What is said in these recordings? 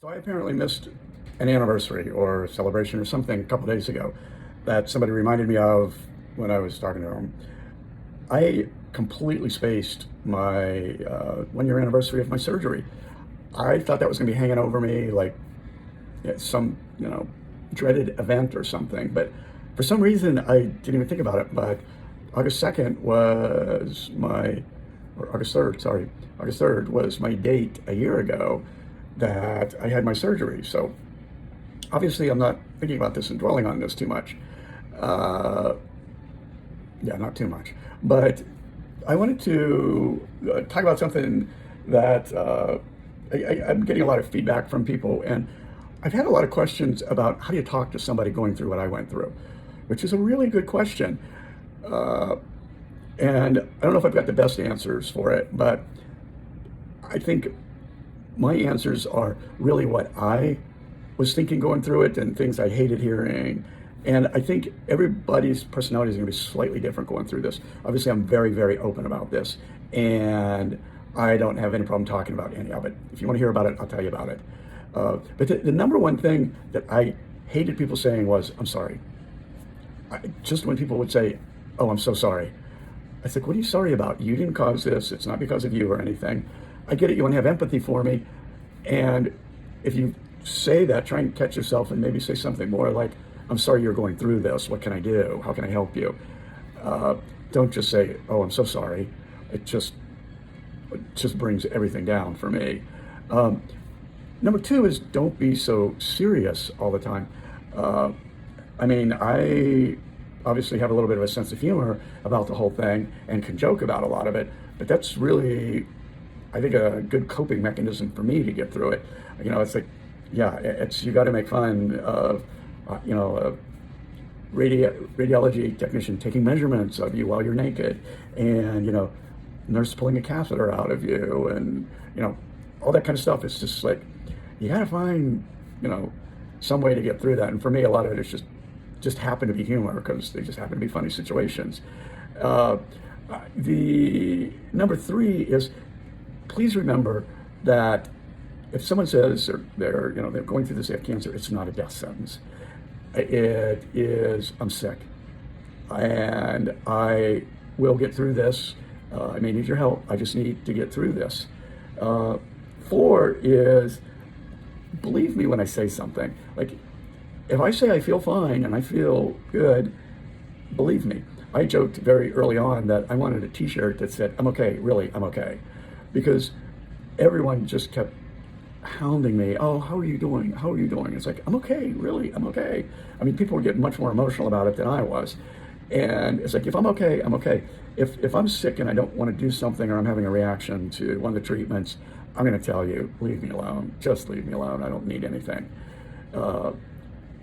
So I apparently missed an anniversary or celebration or something a couple days ago that somebody reminded me of when I was talking to them. I completely spaced my 1 year anniversary of my surgery. I thought that was going to be hanging over me like some, dreaded event or something. But for some reason, I didn't even think about it. But August 2nd was my, or August 3rd, sorry, August 3rd was my date a year ago that I had my surgery. So obviously I'm not thinking about this and dwelling on this too much. Yeah, not too much. But I wanted to talk about something that I'm getting a lot of feedback from people, and I've had a lot of questions about how do you talk to somebody going through what I went through, which is a really good question. And I don't know if I've got the best answers for it, but I think my answers are really what I was thinking going through it and things I hated hearing. And I think everybody's personality is going to be slightly different going through this. Obviously, I'm very, very open about this, and I don't have any problem talking about any of it. If you want to hear about it, I'll tell you about it. But the number one thing that I hated people saying was, I'm sorry. Just when people would say, oh, I'm so sorry. I said, what are you sorry about? You didn't cause this. It's not because of you or anything. I get it. You want to have empathy for me. And if you say that, try and catch yourself and maybe say something more like, I'm sorry you're going through this. What can I do? How can I help you? Don't just say, oh, I'm so sorry. It just brings everything down for me. Number two is don't be so serious all the time. I obviously have a little bit of a sense of humor about the whole thing and can joke about a lot of it, but that's really, I think, a good coping mechanism for me to get through it. It's like, you got to make fun of, a radiology technician taking measurements of you while you're naked, and, nurse pulling a catheter out of you, and, all that kind of stuff. It's just like, you got to find, some way to get through that. And for me, a lot of it is just happen to be humor because they just happen to be funny situations. The number three is, please remember that if someone says they're going through this, they have cancer, it's not a death sentence. It is, I'm sick and I will get through this. I may need your help. I just need to get through this. Four is, believe me when I say something. Like, if I say I feel fine and I feel good, believe me. I joked very early on that I wanted a t-shirt that said, I'm okay, really, I'm okay. Because everyone just kept hounding me. Oh, how are you doing? How are you doing? It's like, I'm okay, really, I'm okay. I mean, people were getting much more emotional about it than I was. And it's like, if I'm okay, I'm okay. If I'm sick and I don't want to do something, or I'm having a reaction to one of the treatments, I'm going to tell you, leave me alone. Just leave me alone. I don't need anything.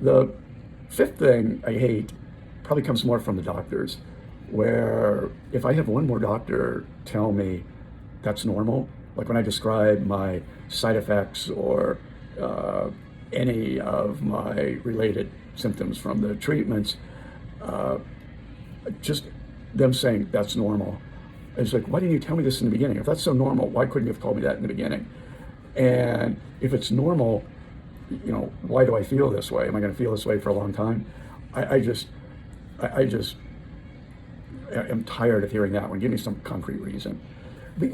The fifth thing I hate probably comes more from the doctors, where if I have one more doctor tell me that's normal, like when I describe my side effects or any of my related symptoms from the treatments, just them saying that's normal. It's like, why didn't you tell me this in the beginning? If that's so normal, why couldn't you have told me that in the beginning? And if it's normal, why do I feel this way? Am I going to feel this way for a long time? I just am tired of hearing that one. Give me some concrete reason. But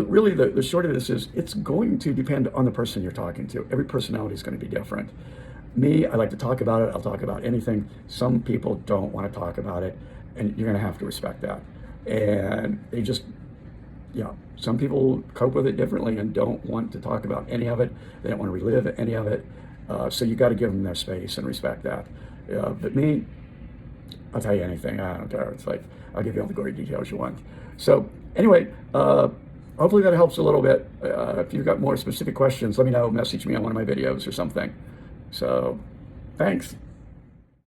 really the short of this is, it's going to depend on the person you're talking to. Every personality is going to be different. Me, I like to talk about it. I'll talk about anything. Some people don't want to talk about it, and you're going to have to respect that. And they just, some people cope with it differently and don't want to talk about any of it. They don't want to relive any of it. So you got to give them their space and respect that. But me, I'll tell you anything. I don't care. It's like, I'll give you all the gory details you want. So anyway, hopefully that helps a little bit. If you've got more specific questions, let me know. Message me on one of my videos or something. So thanks.